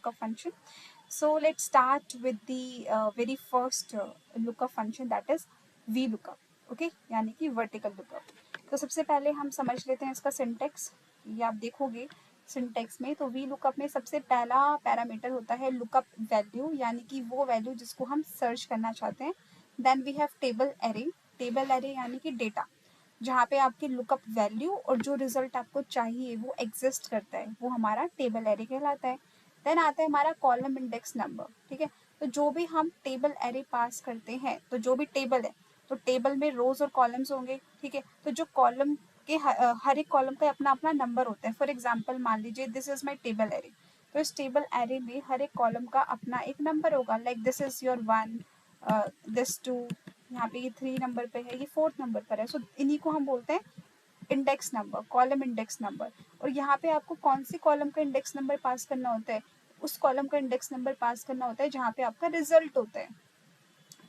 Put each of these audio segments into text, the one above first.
lookup function. So let's start with the very first lookup function, that is VLOOKUP. Okay, यानी कि vertical lookup. तो सबसे पहले हम समझ लेते हैं इसका सिंटेक्स। ये आप देखोगे सिंटेक्स में, तो वी लुकअप में सबसे पहला पैरामीटर होता है लुकअप वैल्यू, यानी कि वो वैल्यू जिसको हम सर्च करना चाहते हैं। Then we have table array. Table array यानी कि डेटा, जहाँ पे आपकी लुकअप वैल्यू और जो रिजल्ट आपको चाहिए वो एग्जिस्ट करता है, वो हमारा टेबल एरे कहलाता है। देन आता है हमारा कॉलम इंडेक्स नंबर। ठीक है, तो जो भी हम टेबल एरे पास करते हैं, तो जो भी टेबल है, तो टेबल में रोज और कॉलम्स होंगे। ठीक है, तो जो कॉलम के हर एक कॉलम का अपना अपना नंबर होता है। फॉर एग्जाम्पल मान लीजिए this is my table array, तो इस टेबल एरे में हर एक कॉलम का अपना एक नंबर होगा। Like this is your 1, this 2, यहाँ पे ये 3 नंबर पे है, ये 4th नंबर पर है। सो इन्हीं को हम बोलते हैं index number, column index number. और यहाँ पे आपको कौन सी कॉलम का इंडेक्स नंबर पास करना होता है? उस कॉलम का इंडेक्स नंबर पास करना होता है जहाँ पे आपका रिजल्ट होता है।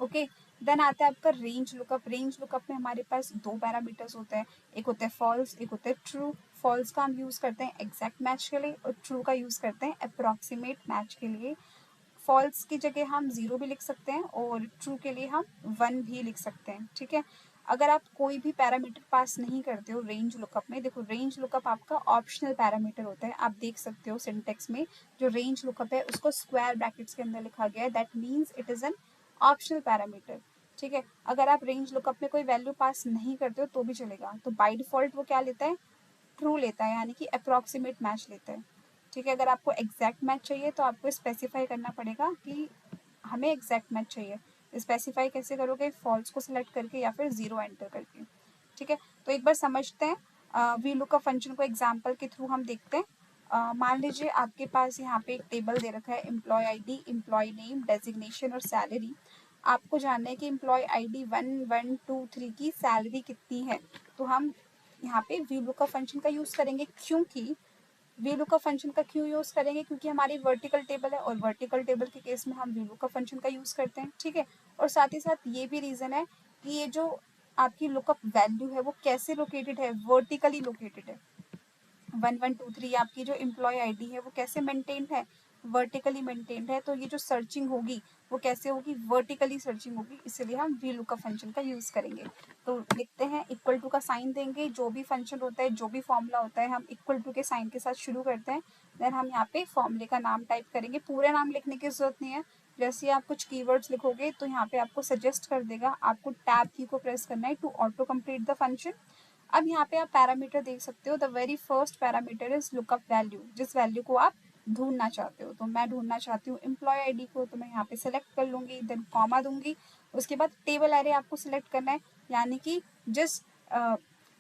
ओके, देन आता है आपका रेंज लुकअप। रेंज लुकअप में हमारे पास दो पैरामीटर्स होते हैं, एक होता है फॉल्स, एक होता है ट्रू। फॉल्स का हम यूज करते हैं एग्जैक्ट मैच के लिए, और ट्रू का यूज करते हैं अप्रोक्सीमेट मैच के लिए। फॉल्स की जगह हम 0 भी लिख सकते हैं और ट्रू के लिए हम 1 भी लिख सकते हैं। ठीक है, अगर आप कोई भी पैरामीटर पास नहीं करते हो रेंज लुकअप में, देखो रेंज लुकअप आपका ऑप्शनल पैरामीटर होता है। आप देख सकते हो सिंटेक्स में जो रेंज लुकअप है उसको स्क्वायर ब्रैकेट्स के अंदर लिखा गया है, that means it is an optional parameter. ठीक है, अगर आप रेंज लुकअप में कोई वैल्यू पास नहीं करते हो तो भी चलेगा। तो बाय डिफॉल्ट वो क्या लेता है? ट्रू लेता है, यानी कि अप्रोक्सीमेट मैच लेता है। ठीक है, अगर आपको एग्जैक्ट मैच चाहिए तो आपको स्पेसिफाई करना पड़ेगा कि हमें एग्जैक्ट मैच चाहिए। स्पेसिफाई कैसे करोगे? फॉल्स को सिलेक्ट करके या फिर 0 एंटर करके। ठीक है, तो एक बार समझते हैं वी लुकअप फंक्शन को एग्जाम्पल के थ्रू हम देखते हैं। मान लीजिए आपके पास यहाँ पे एक टेबल दे रखा है, employee ID, employee name, designation और सैलरी। आपको जानना है कि एम्प्लॉय आईडी 1, 1, 2, 3 की सैलरी कितनी है। तो हम यहाँ पे वी लुकअप फंक्शन का यूज करेंगे। क्योंकि वी लुकअप फंक्शन का क्यों यूज करेंगे? क्योंकि हमारी वर्टिकल टेबल है, और वर्टिकल टेबल के केस में हम वी लुकअप फंक्शन का यूज करते हैं। ठीक है, और साथ ही साथ ये भी रीजन है कि ये जो आपकी लुकअप वैल्यू है वो कैसे लोकेटेड है? वर्टिकली लोकेटेड है। 1, 1, 2, 3 आपकी जो एम्प्लॉय आईडी है वो कैसे मेंटेन्ड है? वर्टिकली मेंटेन्ड है। तो ये जो सर्चिंग होगी वो कैसे होगी? वर्टिकली सर्चिंग होगी, इसलिए हम वी लुकअप फंक्शन का यूज करेंगे। तो लिखते हैं इक्वल टू का साइन देंगे, जो भी फंक्शन होता है, जो भी फॉर्मूला होता है, हम इक्वल टू के साइन के साथ शुरू करते हैं। देन हम यहाँ पे फॉर्मूले का नाम टाइप करेंगे। पूरे नाम लिखने की जरूरत नहीं है, जैसे आप कुछ कीवर्ड्स लिखोगे तो यहाँ पे आपको सजेस्ट कर देगा, आपको टैब की को प्रेस करना है to auto complete the function. अब यहाँ पे आप पैरामीटर देख सकते हो, the very first parameter is lookup value, जिस वैल्यू को आप ढूंढना चाहते हो। तो मैं ढूंढना चाहती हूँ एम्प्लॉय आईडी को, तो मैं यहाँ पे सिलेक्ट कर लूंगी, देन कॉमा दूंगी। उसके बाद टेबल एरे आपको सिलेक्ट करना है, यानी कि जिस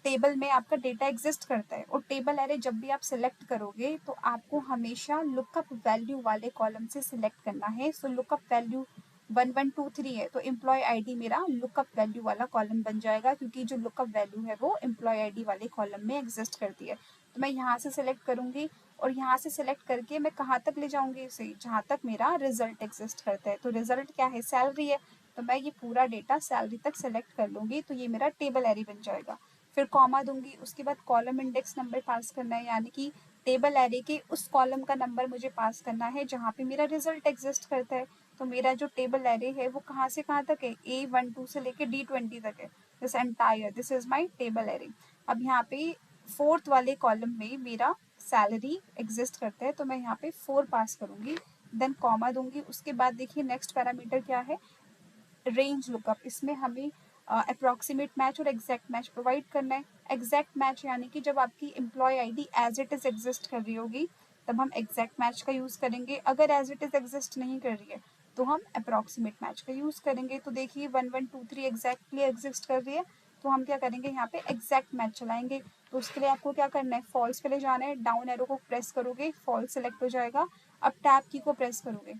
टेबल में आपका डेटा एग्जिस्ट करता है। और टेबल एरे जब भी आप सिलेक्ट करोगे तो आपको हमेशा लुकअप वैल्यू वाले कॉलम से सिलेक्ट करना है। सो लुकअप वैल्यू 1, 1, 2, 3 है, तो एम्प्लॉय आईडी मेरा लुकअप वैल्यू वाला कॉलम बन जाएगा, क्योंकि जो लुकअप वैल्यू है वो एम्प्लॉय आईडी वाले कॉलम में एग्जिस्ट करती है। तो मैं यहाँ से सिलेक्ट करूंगी, और यहाँ से सिलेक्ट करके मैं कहाँ तक ले जाऊंगी इसे? जहाँ तक मेरा रिजल्ट एग्जिस्ट करता है। तो रिजल्ट क्या है? सैलरी है, तो मैं ये पूरा डेटा सैलरी तक सेलेक्ट कर लूंगी, तो ये मेरा टेबल एरे बन जाएगा। फिर कॉमा दूंगी, उसके बाद कॉलम इंडेक्स नंबर पास करना है, यानी कि टेबल एरे के उस कॉलम का नंबर मुझे पास करना है जहाँ पे मेरा रिजल्ट एग्जिस्ट करता है। तो मेरा जो टेबल एरे है वो कहाँ से कहाँ तक है? A12 से लेके D20 तक है। This entire, this is my table array. अब यहाँ पे 4th वाले कॉलम में मेरा सैलरी एग्जिस्ट करता है, तो मैं यहाँ पे 4 पास करूंगी, देन कॉमा दूंगी। उसके बाद देखिए नेक्स्ट पैरामीटर क्या है? Range lookup. इसमें हमें अप्रोक्सीमेट मैच और एग्जैक्ट मैच प्रोवाइड करना है। एग्जैक्ट मैच यानी कि जब आपकी employee ID as it is exist कर रही होगी तब हम एग्जैक्ट मैच का यूज करेंगे। अगर एज इट इज एग्जिस्ट नहीं कर रही है तो हम अप्रोक्सीमेट मैच का यूज करेंगे। तो देखिए 1, 1, 2, 3 एग्जैक्टली एग्जिस्ट कर रही है, तो हम क्या करेंगे? यहाँ पे एग्जैक्ट मैच चलाएंगे। तो उसके लिए आपको क्या करना है? फॉल्स पे ले जाना है, डाउन एरो को प्रेस करोगे, फॉल्स सेलेक्ट हो जाएगा। अब टैब की को प्रेस करोगे,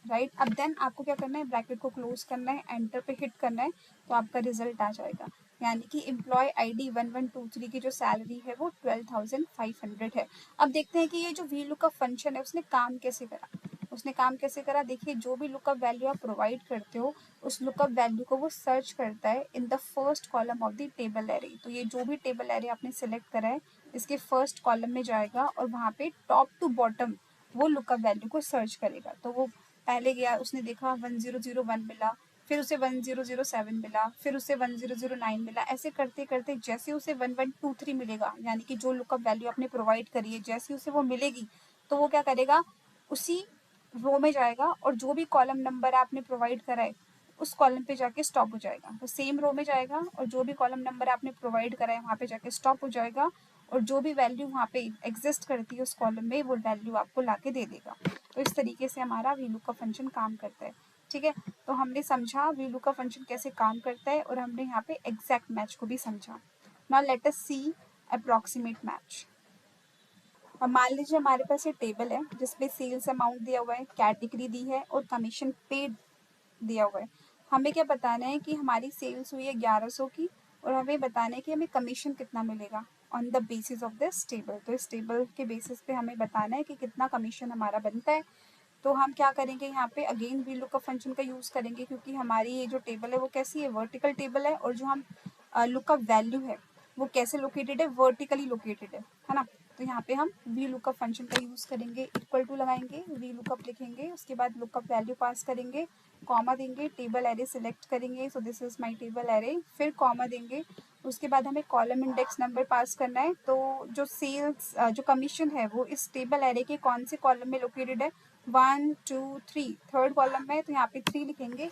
राइट। अब देन आपको क्या करना है? ब्रैकेट को क्लोज करना है, एंटर पे हिट करना है, तो आपका रिजल्ट आ जाएगा। यानी कि एम्प्लॉय आईडी 1, 1, 2, 3 की जो सैलरी है वो 12,500 है। अब देखते हैं कि ये जो वी लुकअप फंक्शन है उसने काम कैसे करा। उसने काम कैसे करा? देखिए, जो भी लुकअप वैल्यू आप प्रोवाइड करते हो उस लुकअप वैल्यू को वो सर्च करता है in the first column of the table array. तो ये जो भी टेबल एरे आपने सिलेक्ट करा है इसके फर्स्ट कॉलम में जाएगा, और वहाँ पे टॉप टू बॉटम वो लुकअप वैल्यू को सर्च करेगा। तो वो पहले गया, उसने देखा 1001 मिला, फिर उसे 1007 मिला, फिर उसे 1009 मिला। ऐसे करते करते जैसे उसे 1123 मिलेगा, यानी कि जो लुकअप वैल्यू आपने प्रोवाइड करी है, जैसे उसे वो मिलेगी तो वो क्या करेगा, उसी रो में जाएगा और जो भी कॉलम नंबर आपने प्रोवाइड करा है उस कॉलम पे जाके स्टॉप हो जाएगा। तो सेम रो में जाएगा और जो भी कॉलम नंबर आपने प्रोवाइड करा है वहाँ पे जाके स्टॉप हो जाएगा, और जो भी वैल्यू वहाँ पे एग्जिस्ट करती है उस कॉलम में वो वैल्यू आपको लाके दे देगा। तो इस तरीके से हमारा VLOOKUP फंक्शन काम करता है। ठीक है, तो हमने समझा VLOOKUP फंक्शन कैसे काम करता है और हमने यहाँ पे एग्जैक्ट मैच को भी समझा। नाउ लेट अस सी अप्रॉक्सीमेट मैच। अब मान लीजिए हमारे पास ये टेबल है जिसमें सेल्स अमाउंट दिया हुआ है, कैटेगरी दी है और कमीशन पेड दिया हुआ है। हमें क्या बताना है कि हमारी सेल्स हुई है 1100 की और हमें बताना है कि हमें कमीशन कितना मिलेगा on the basis of this table. तो इस टेबल के बेसिस पे हमें बताना है कि कितना कमीशन हमारा बनता है। तो हम क्या करेंगे, यहाँ पे अगेन VLOOKUP फंक्शन का यूज़ करेंगे, क्योंकि हमारी ये जो टेबल है वो कैसी है, वर्टिकल टेबल है, और जो हम लुकअप वैल्यू है वो कैसे लोकेटेड है, वर्टिकली लोकेटेड है ना। तो यहाँ पे हम VLOOKUP फंक्शन का यूज़ करेंगे, इक्वल टू लगाएंगे, VLOOKUP लिखेंगे, उसके बाद लुकअप वैल्यू पास करेंगे, कॉमा देंगे, टेबल एरे सिलेक्ट करेंगे, so this is my table array, फिर कॉमा देंगे, उसके बाद हमें कॉलम इंडेक्स नंबर पास करना है। तो जो सेल्स जो कमीशन है वो इस टेबल एरे के कौन से कॉलम में लोकेटेड है, 1 2 3, थर्ड कॉलम में, तो यहाँ पे 3 लिखेंगे,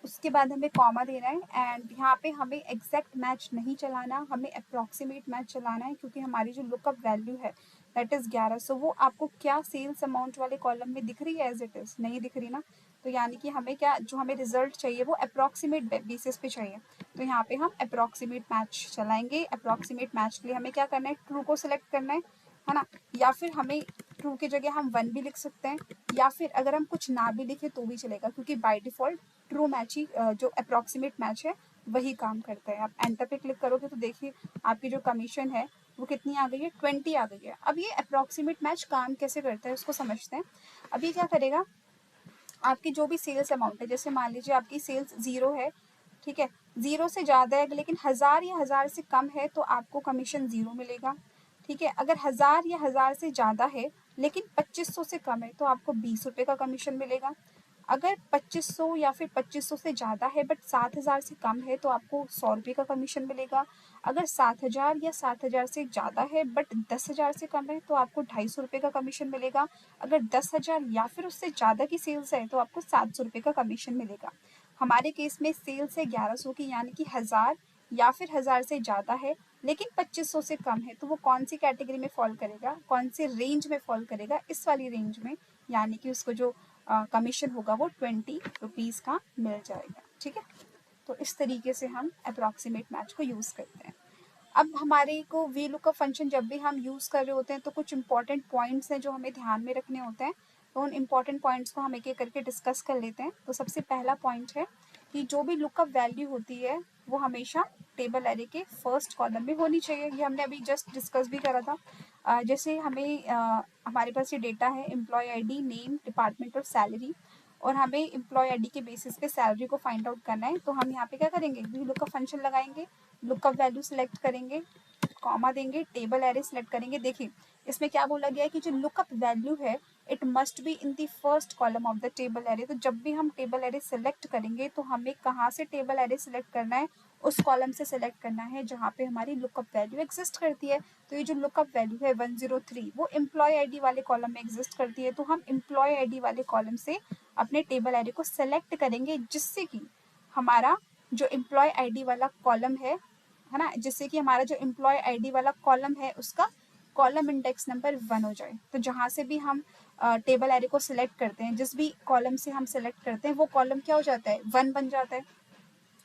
उसके बाद हमें कॉमा देना है। एंड यहाँ पे हमें एग्जैक्ट मैच नहीं चलाना, हमें अप्रॉक्सीमेट मैच चलाना है, क्योंकि हमारी जो लुकअप वैल्यू है दैट इज़ 1100, वो आपको क्या सेल्स अमाउंट वाले कॉलम में दिख रही है, एज इट इज़ नहीं दिख रही ना। तो यानी कि हमें क्या, जो हमें रिजल्ट चाहिए वो अप्रॉक्सीमेट बेसिस पे चाहिए। तो यहाँ पे हम अप्रॉक्सीमेट मैच चलाएंगे। अप्रॉक्सीमेट मैच के लिए हमें क्या करना है, ट्रू को सिलेक्ट करना है ना, या फिर हमें ट्रू की जगह हम 1 भी लिख सकते हैं, या फिर अगर हम कुछ ना भी लिखे तो भी चलेगा, क्योंकि बाय डिफॉल्ट ट्रू मैच ही जो अप्रॉक्सीमेट मैच है वही काम करता है। आप एंटर पे क्लिक करोगे तो देखिए आपकी जो कमीशन है वो कितनी आ गई है, 20 आ गई है। अब ये अप्रॉक्सीमेट मैच काम कैसे करता है उसको समझते हैं। अब ये क्या करेगा, आपकी जो भी सेल्स अमाउंट है, जैसे मान लीजिए आपकी सेल्स 0 है, ठीक है, 0 से ज़्यादा है लेकिन 1000 या 1000 से कम है तो आपको कमीशन 0 मिलेगा। ठीक है, अगर 1000 या 1000 से ज़्यादा है लेकिन 2500 से कम है तो आपको 20 रुपये का कमीशन मिलेगा। अगर 2500 या फिर 2500 से ज़्यादा है बट 7000 से कम है तो आपको 100 रुपये का कमीशन मिलेगा। अगर 7000 या 7000 से ज़्यादा है बट 10,000 से कम है तो आपको 250 रुपये का कमीशन मिलेगा। अगर 10,000 या फिर उससे ज़्यादा की सेल्स है तो आपको 700 रुपये का कमीशन मिलेगा। हमारे केस में सेल्स है 1100 की, यानी कि 1000 या फिर 1000 से ज़्यादा है लेकिन 2500 से कम है, तो वो कौन सी कैटेगरी में फॉल करेगा, कौन से रेंज में फॉल करेगा, इस वाली रेंज में, यानी कि उसको जो कमीशन होगा वो 20 रुपीज़ का मिल जाएगा। ठीक है, तो इस तरीके से हम अप्रॉक्सीमेट मैच को यूज़ करते हैं। अब हमारे को VLOOKUP फंक्शन जब भी हम यूज़ कर रहे होते हैं तो कुछ इंपॉर्टेंट पॉइंट्स हैं जो हमें ध्यान में रखने होते हैं। तो उन इंपॉर्टेंट पॉइंट्स को हम एक एक करके डिस्कस कर लेते हैं। तो सबसे पहला पॉइंट है कि जो भी लुकअप वैल्यू होती है वो हमेशा टेबल एरे के फर्स्ट कॉलम में होनी चाहिए। ये हमने अभी जस्ट डिस्कस भी करा था। जैसे हमें हमारे पास ये डेटा है एम्प्लॉय ID, नेम, डिपार्टमेंट और सैलरी, और हमें एम्प्लॉय ID के बेसिस पे सैलरी को फाइंड आउट करना है। तो हम यहाँ पे क्या करेंगे, VLOOKUP फंक्शन लगाएंगे, लुकअप वैल्यू सिलेक्ट करेंगे, कॉमा देंगे, टेबल एरे सिलेक्ट करेंगे। देखिए इसमें क्या बोला गया है कि जो लुकअप वैल्यू है it must be in the first column of the table array. तो जब भी हम टेबल एरे सिलेक्ट करेंगे तो हमें कहाँ से टेबल एरे सिलेक्ट करना है, उस कॉलम से सिलेक्ट करना है जहाँ पे हमारी लुकअप वैल्यू एग्जिस्ट करती है। तो ये जो लुकअप वैल्यू है 103 वो एम्प्लॉय ID वाले कॉलम में एग्जिस्ट करती है। तो हम एम्प्लॉय ID वाले कॉलम से अपने टेबल एरे को सेलेक्ट करेंगे, जिससे कि हमारा जो एम्प्लॉय ID वाला कॉलम है ना, जिससे कि हमारा जो एम्प्लॉय ID वाला कॉलम है उसका कॉलम इंडेक्स नंबर 1 हो जाए। तो जहाँ से भी हम टेबल एरे को सिलेक्ट करते हैं, जिस भी कॉलम से हम सिलेक्ट करते हैं वो कॉलम क्या हो जाता है, 1 बन जाता है,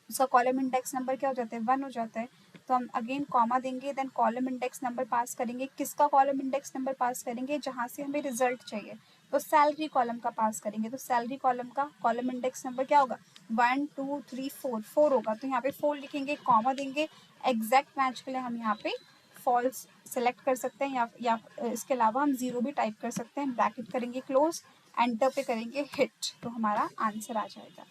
उसका कॉलम इंडेक्स नंबर क्या हो जाता है, 1 हो जाता है। तो हम अगेन कॉमा देंगे, देन कॉलम इंडेक्स नंबर पास करेंगे। किसका कॉलम इंडेक्स नंबर पास करेंगे, जहाँ से हमें रिजल्ट चाहिए, तो सैलरी कॉलम का पास करेंगे। तो सैलरी कॉलम का कॉलम इंडेक्स नंबर क्या होगा, 1 2 3 4 4 होगा। तो यहाँ पे 4 लिखेंगे, कॉमा देंगे। एग्जैक्ट मैच के लिए हम यहाँ पे फॉल्स सेलेक्ट कर सकते हैं, या इसके अलावा हम 0 भी टाइप कर सकते हैं। ब्रैकेट करेंगे क्लोज, एंटर पे करेंगे हिट, तो हमारा आंसर आ जाएगा।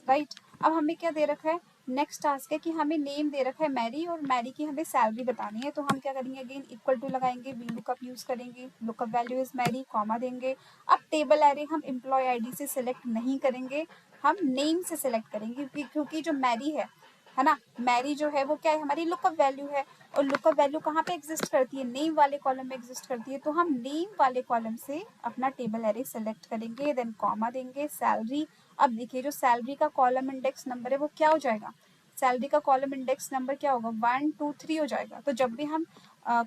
राइट, अब हमें क्या दे रखा है, नेक्स्ट टास्क है कि हमें नेम दे रखा है मैरी और मैरी की हमें सैलरी बतानी है, तो हम क्या करेंगे, अगेन इक्वल टू लगाएंगे, वी लुकअप यूज करेंगे, lookup value is Mary, comma देंगे। अब टेबल एरे हम एम्प्लॉय आईडी से सिलेक्ट नहीं करेंगे, हम नेम से सिलेक्ट करेंगे, क्योंकि जो मैरी है ना, मैरी जो है वो क्या है, हमारी लुकअप वैल्यू है, और लुकअप वैल्यू कहाँ पे एग्जिस्ट करती है, नेम वाले कॉलम में एग्जिस्ट करती है, तो हम नेम वाले कॉलम से अपना टेबल एरे सेलेक्ट करेंगे, देन कॉमा देंगे, सैलरी। अब देखिए जो सैलरी का कॉलम इंडेक्स नंबर है वो क्या हो जाएगा, सैलरी का कॉलम इंडेक्स नंबर क्या होगा, 1 2 3 हो जाएगा। तो जब भी हम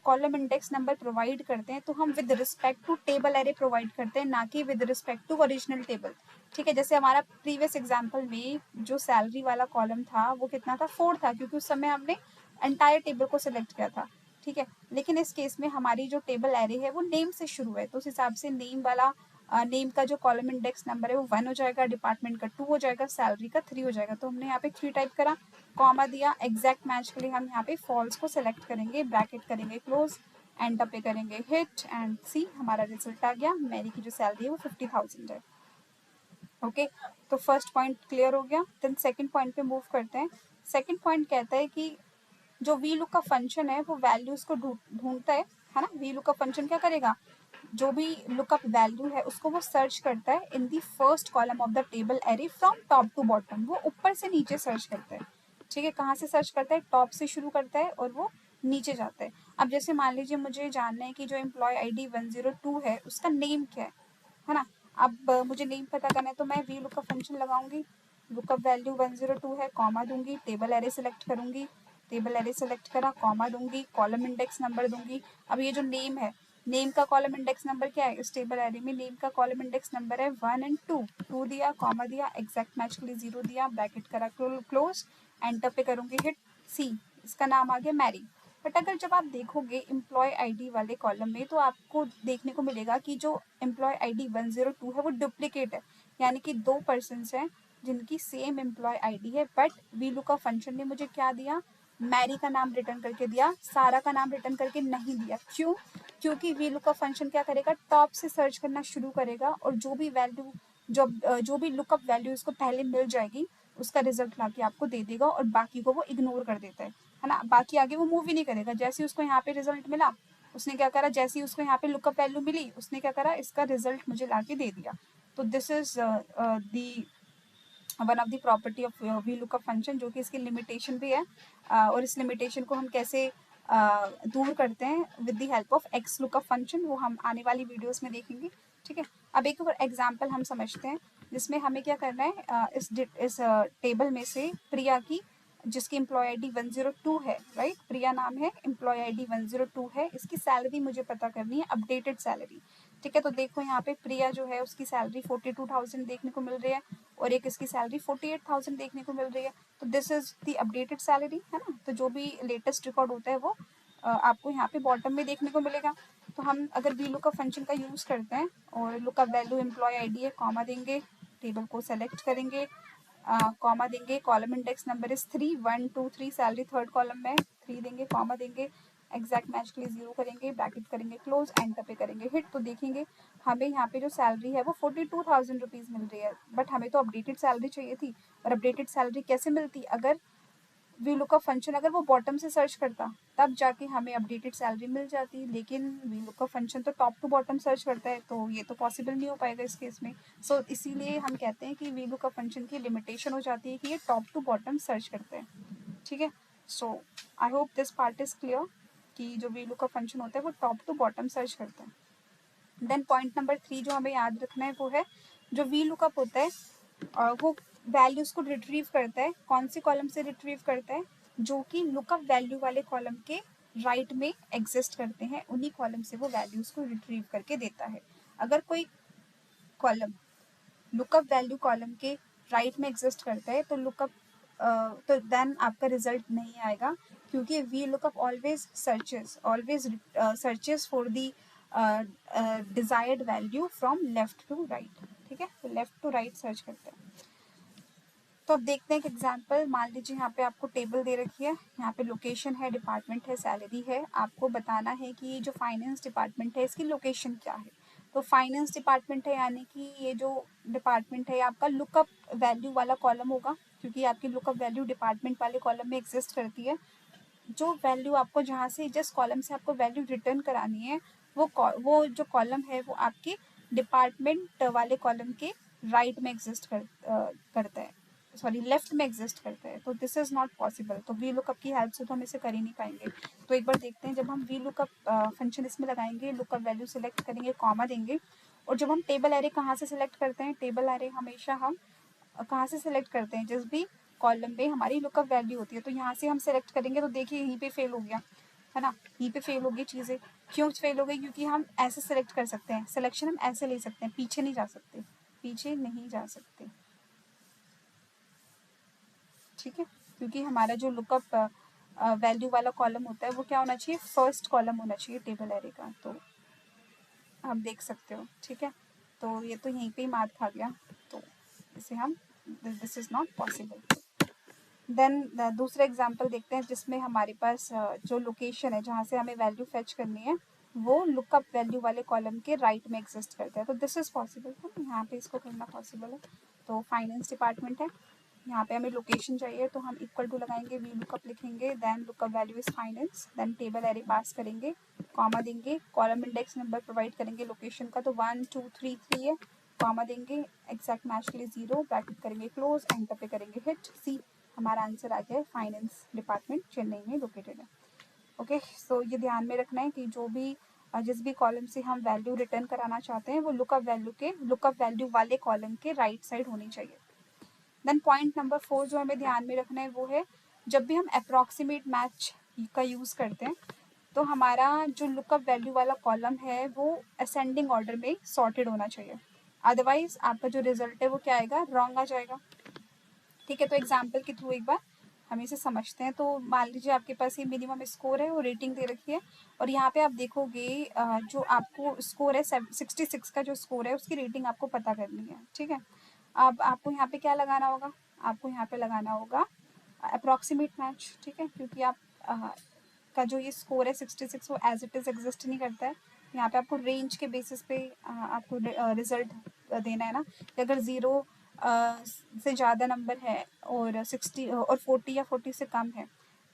कॉलम इंडेक्स नंबर प्रोवाइड करते हैं तो हम with respect to table array provide करते हैं, ना कि with respect to original table. ठीक है, जैसे हमारा प्रीवियस एग्जाम्पल में जो सैलरी वाला कॉलम था वो कितना था, 4 था, क्योंकि उस समय हमने एंटायर टेबल को सिलेक्ट किया था। ठीक है, लेकिन इस केस में हमारी जो टेबल एरे है वो नेम से शुरू है, तो उस हिसाब से नेम वाला नेम का जो कॉलम इंडेक्स नंबर है वो 1 हो जाएगा, डिपार्टमेंट का 2 हो जाएगा, सैलरी का 3 हो जाएगा। तो हमने यहाँ पे 3 टाइप करा, कॉमा दिया, एग्जैक्ट मैच के लिए हम यहाँ पे फॉल्स को सिलेक्ट करेंगे, ब्रैकेट करेंगे क्लोज, एंटर पे करेंगे हिट, एंड सी हमारा रिजल्ट आ गया, मेरी की जो सैलरी है वो 50,000 है। ओके, तो फर्स्ट पॉइंट क्लियर हो गया। देन सेकंड पॉइंट पे मूव करते हैं। सेकंड पॉइंट कहता है कि जो वी लुक का फंक्शन है वो वैल्यूज को ढूंढता है ना। वी लुक का फंक्शन क्या करेगा, जो भी लुकअप वैल्यू है उसको वो सर्च करता है in the first column of the table array from top to bottom, वो ऊपर से नीचे सर्च करता है। ठीक है, कहाँ से सर्च करता है, टॉप से शुरू करता है और वो नीचे जाता है। अब जैसे मान लीजिए मुझे जानना है कि जो एम्प्लॉय आईडी 102 है उसका नेम क्या है ना। अब मुझे नेम पता करना है तो मैं वी लुकअप फंक्शन लगाऊंगी, लुकअप वैल्यू 102 है, कॉमा दूंगी, टेबल एरे सेलेक्ट करूंगी, टेबल एरे सेलेक्ट करा, कॉमा दूंगी, कॉलम इंडेक्स नंबर दूंगी। अब ये जो नेम है, नेम का कॉलम इंडेक्स नंबर क्या है, इस टेबल एरे में नेम का कॉलम इंडेक्स नंबर है 1 एंड 2, 2 दिया, कॉमा दिया, एग्जैक्ट मैच के लिए 0 दिया, ब्रैकेट करा क्लोज, एंटर पे करूंगी हिट, सी इसका नाम आ गया मैरी। बट अगर जब आप देखोगे एम्प्लॉय आईडी वाले कॉलम में तो आपको देखने को मिलेगा कि जो एम्प्लॉय आईडी 102 है वो डुप्लीकेट है, यानी कि 2 पर्सन हैं जिनकी सेम एम्प्लॉय आईडी है, बट वी लुकअप फंक्शन ने मुझे क्या दिया, मैरी का नाम रिटर्न करके दिया, सारा का नाम रिटर्न करके नहीं दिया। क्यों, क्योंकि वी लुकअप फंक्शन क्या करेगा, टॉप से सर्च करना शुरू करेगा और जो भी वैल्यू जो भी लुकअप वैल्यू इसको पहले मिल जाएगी उसका रिजल्ट ला के आपको दे देगा और बाकी को वो इग्नोर कर देता है ना, बाकी आगे वो मूव ही नहीं करेगा। जैसे ही उसको यहाँ पे रिजल्ट मिला उसने क्या करा, जैसे ही उसको यहाँ पे लुकअप वैल्यू मिली उसने क्या करा, इसका रिजल्ट मुझे ला के दे दिया। तो this is the one of the property of V lookup function, जो कि इसकी लिमिटेशन भी है। और इस लिमिटेशन को हम कैसे दूर करते हैं with the help of x lookup function, वो हम आने वाली वीडियोस में देखेंगे। ठीक है, अब एक और एग्जांपल हम समझते हैं जिसमें हमें क्या करना है, इस टेबल में से प्रिया की, जिसकी एम्प्लॉय आईडी 102 है, राइट, प्रिया नाम है, एम्प्लॉय आईडी 102 है, इसकी सैलरी मुझे पता करनी है, अपडेटेड सैलरी। ठीक है, तो देखो यहाँ पे प्रिया जो है उसकी सैलरी 42,000 देखने को मिल रही है और एक इसकी सैलरी 48,000 देखने को मिल रही है। तो this is the updated salary, है ना। तो जो भी लेटेस्ट रिकॉर्ड होता है वो आपको यहाँ पे बॉटम में देखने को मिलेगा। तो हम अगर वी लुकअप फंक्शन का यूज़ करते हैं और लुकअप वैल्यू एम्प्लॉय आईडी है, कॉमा देंगे, टेबल को सेलेक्ट करेंगे, कॉमा देंगे, column index number is 3, 1 2 3, salary third column में 3 देंगे, कॉमा देंगे, एग्जैक्ट मैच के लिए 0 करेंगे, ब्रैकेट करेंगे क्लोज, एंटर पे करेंगे हिट। तो देखेंगे हमें यहाँ पे जो सैलरी है वो 42,000 रुपीज़ मिल रही है, बट हमें तो अपडेटेड सैलरी चाहिए थी। और अपडेटेड सैलरी कैसे मिलती, अगर वी लुकअप फंक्शन अगर वो बॉटम से सर्च करता तब जाके हमें अपडेटेड सैलरी मिल जाती, लेकिन वी लुकअप फंक्शन तो टॉप टू बॉटम सर्च करता है, तो ये तो पॉसिबल नहीं हो पाएगा इस केस में। सो इसीलिए हम कहते हैं कि वी लुकअप फंक्शन की लिमिटेशन हो जाती है कि ये टॉप टू बॉटम सर्च करते हैं। ठीक है, so I hope this part is clear कि जो वी लुकअप फंक्शन होता है वो टॉप टू बॉटम सर्च करता है। देन पॉइंट नंबर 3 जो हमें याद रखना है वो है, जो वी लुकअप होता है वो वैल्यूज को रिट्रीव करता है, कौन सी कॉलम से रिट्रीव करता है, जो कि लुकअप वैल्यू वाले कॉलम के राइट में एग्जिस्ट करते हैं, उन्हीं कॉलम से वो वैल्यूज को रिट्रीव करके देता है। अगर कोई कॉलम लुकअप वैल्यू कॉलम के राइट में एग्जिस्ट करता है तो लुकअप तो देन आपका रिजल्ट नहीं आएगा, क्योंकि V lookup always searches for the desired value from left to right. ठीक है, तो लेफ्ट टू राइट सर्च करते हैं। तो अब देखते हैं एक एग्जांपल। मान लीजिए यहाँ पे आपको टेबल दे रखी है, यहाँ पे लोकेशन है, डिपार्टमेंट है, सैलरी है, आपको बताना है कि जो फाइनेंस डिपार्टमेंट है इसकी लोकेशन क्या है। तो फाइनेंस डिपार्टमेंट है यानी कि ये जो डिपार्टमेंट है आपका लुकअप वैल्यू वाला कॉलम होगा, क्योंकि आपकी लुकअप वैल्यू डिपार्टमेंट वाले कॉलम में एग्जिस्ट करती है। जो वैल्यू आपको जहाँ से जिस कॉलम से आपको वैल्यू रिटर्न करानी है वो जो कॉलम है वो आपके डिपार्टमेंट वाले कॉलम के राइट में एग्जिस्ट करता है, सॉरी लेफ्ट में एग्जिस्ट करता है। तो दिस इज़ नॉट पॉसिबल। तो वी लुकअप की हेल्प से तो हम इसे कर ही नहीं पाएंगे। तो एक बार देखते हैं, जब हम वी लुकअप फंक्शन इसमें लगाएंगे, लुकअप वैल्यू सेलेक्ट करेंगे, कॉमा देंगे, और जब हम टेबल एरे कहाँ से सिलेक्ट करते हैं, टेबल एरे हमेशा हम कहाँ से सिलेक्ट करते हैं, जिस भी कॉलम में हमारी लुकअप वैल्यू होती है। तो यहाँ से हम सेलेक्ट करेंगे, तो देखिए यहीं पे फेल हो गया है ना, यहीं पे फेल हो गई चीज़ें। क्यों फेल हो गई? क्योंकि हम ऐसे सेलेक्ट कर सकते हैं, सिलेक्शन हम ऐसे ले सकते हैं, पीछे नहीं जा सकते, पीछे नहीं जा सकते, ठीक है। क्योंकि हमारा जो लुकअप वैल्यू वाला कॉलम होता है वो क्या होना चाहिए, फर्स्ट कॉलम होना चाहिए टेबल एरे का। तो आप देख सकते हो, ठीक है। तो ये तो यहीं पे ही मार खा गया, तो इसे हम this is not possible. Then दूसरा एग्जांपल देखते हैं, जिसमें हमारे पास जो लोकेशन है जहाँ से हमें वैल्यू फेच करनी है वो लुकअप वैल्यू वाले कॉलम के राइट में एग्जिस्ट करता है। तो दिस इज़ पॉसिबल है, यहाँ पे इसको करना पॉसिबल है। तो फाइनेंस डिपार्टमेंट है, यहाँ पे हमें लोकेशन चाहिए, तो हम इक्वल टू लगाएंगे, वी लुकअप लिखेंगे, then lookup value is finance, then table array पास करेंगे, कॉमा देंगे, कॉलम इंडेक्स नंबर प्रोवाइड करेंगे लोकेशन का, तो 1 2 3 3 है, कॉमा देंगे, एग्जैक्ट मैच के लिए 0, ब्रैकेट करेंगे क्लोज, एंटर पे करेंगे हिट, सी हमारा आंसर आ गया है, फाइनेंस डिपार्टमेंट चेन्नई में लोकेटेड है। ओके, सो ये ध्यान में रखना है कि जो भी जिस भी कॉलम से हम वैल्यू रिटर्न कराना चाहते हैं वो लुकअप वैल्यू वाले कॉलम के राइट साइड होनी चाहिए। देन पॉइंट नंबर 4 जो हमें ध्यान में रखना है वो है, जब भी हम अप्रॉक्सीमेट मैच का यूज़ करते हैं तो हमारा जो लुकअप वैल्यू वाला कॉलम है वो असेंडिंग ऑर्डर में सॉर्टेड होना चाहिए, अदरवाइज आपका जो रिजल्ट है वो क्या आएगा, रॉन्ग आ जाएगा। ठीक है, तो एग्जाम्पल के थ्रू एक बार हम इसे समझते हैं। तो मान लीजिए आपके पास ये मिनिमम स्कोर है, वो रेटिंग दे रखी है, और यहाँ पे आप देखोगे जो आपको स्कोर है 66 का जो स्कोर है उसकी रेटिंग आपको पता करनी है। ठीक है, अब आपको यहाँ पे क्या लगाना होगा, आपको यहाँ पे लगाना होगा अप्रॉक्सीमेट मैच। ठीक है, क्योंकि आप का जो ये स्कोर है 66 वो एज इट इज़ एग्जिस्ट नहीं करता है। यहाँ पे आपको रेंज के बेसिस पे आपको रिजल्ट देना है ना, कि अगर 0 से ज़्यादा नंबर है और 60 और 40 या 40 से कम है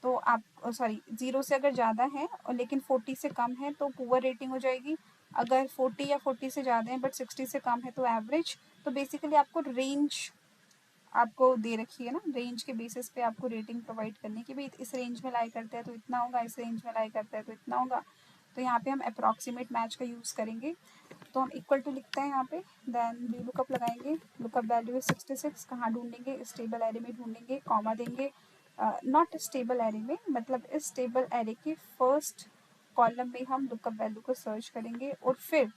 तो आप, सॉरी 0 से अगर ज़्यादा है और लेकिन 40 से कम है तो पुअर रेटिंग हो जाएगी। अगर 40 या 40 से ज़्यादा है बट 60 से कम है तो एवरेज। तो बेसिकली आपको रेंज आपको दे रखी है ना, रेंज के बेसिस पे आपको रेटिंग प्रोवाइड करने की, भाई इस रेंज में लाई करता है तो इतना होगा, इस रेंज में लाई करता है तो इतना होगा। तो यहाँ पे हम अप्रॉक्सीमेट मैच का यूज़ करेंगे, तो हम इक्वल टू लिखते हैं यहाँ पे, देन वी लुकअप लगाएंगे, लुकअप वैल्यू है 66, कहाँ ढूंढेंगे, इस टेबल एरे में ढूंढेंगे, कॉमा देंगे, नॉट इस टेबल एरे में, मतलब इस टेबल एरे के फर्स्ट कॉलम में हम लुकअप वैल्यू को सर्च करेंगे और फिर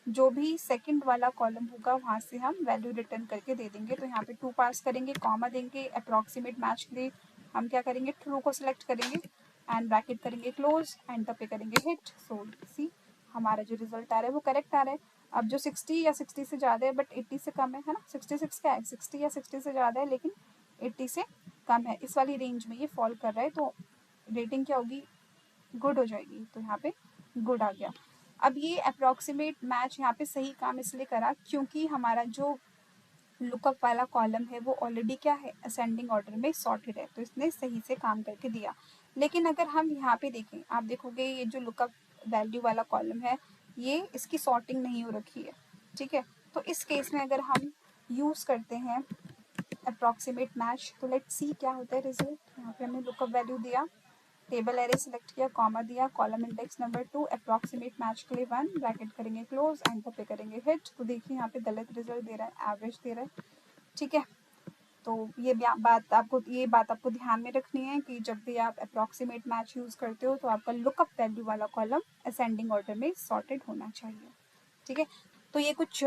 जो भी सेकंड वाला कॉलम होगा वहाँ से हम वैल्यू रिटर्न करके दे देंगे। तो यहाँ पे 2 पास करेंगे, कॉमा देंगे, अप्रॉक्सीमेट मैच के लिए हम क्या करेंगे, ट्रू को सिलेक्ट करेंगे एंड ब्रैकेट करेंगे क्लोज, एंटर पे करेंगे हिट। सो सी हमारा जो रिजल्ट आ रहा है वो करेक्ट आ रहा है। अब जो 60 या 60 से ज़्यादा है बट 80 से कम है ना, 66 क्या है, 60 या 60 से ज़्यादा है लेकिन 80 से कम है, इस वाली रेंज में ये फॉल कर रहा है, तो रेटिंग क्या होगी, गुड हो जाएगी। तो यहाँ पे गुड आ गया। अब ये अप्रॉक्सीमेट मैच यहाँ पे सही काम इसलिए करा क्योंकि हमारा जो लुकअप वाला कॉलम है वो ऑलरेडी क्या है, असेंडिंग ऑर्डर में सॉर्टेड है, तो इसने सही से काम करके दिया। लेकिन अगर हम यहाँ पे देखें, आप देखोगे ये जो लुकअप वैल्यू वाला कॉलम है ये इसकी सॉर्टिंग नहीं हो रखी है। ठीक है, तो इस केस में अगर हम यूज़ करते हैं अप्रॉक्सीमेट मैच, तो लेट्स सी क्या होता है रिजल्ट। यहाँ पे हमने लुकअप वैल्यू दिया, टेबल एरे सिलेक्ट किया, कॉमा दिया, column index number 2, approximate match के लिए 1, ब्रैकेट करेंगे क्लोज, एंटर पे करेंगे हिट। तो देखिए यहाँ पे गलत रिजल्ट दे रहा है, एवरेज दे रहा है। ठीक है, तो ये बात आपको ध्यान में रखनी है कि जब भी आप अप्रॉक्सीमेट मैच यूज़ करते हो तो आपका लुकअप वैल्यू वाला कॉलम असेंडिंग ऑर्डर में सॉर्टेड होना चाहिए। ठीक है, तो ये कुछ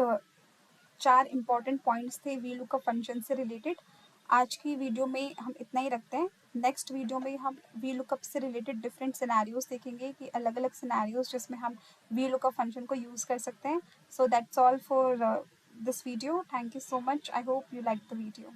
4 इंपॉर्टेंट पॉइंट्स थे वी लुकअप फंक्शन से रिलेटेड। आज की वीडियो में हम इतना ही रखते हैं। नेक्स्ट वीडियो में हम वी लुकअप से रिलेटेड डिफरेंट सिनेरियोज देखेंगे कि अलग अलग सिनेरियोज जिसमें हम वी लुकअप फंक्शन को यूज़ कर सकते हैं। So that's all for this video. Thank you so much. I hope you like the video.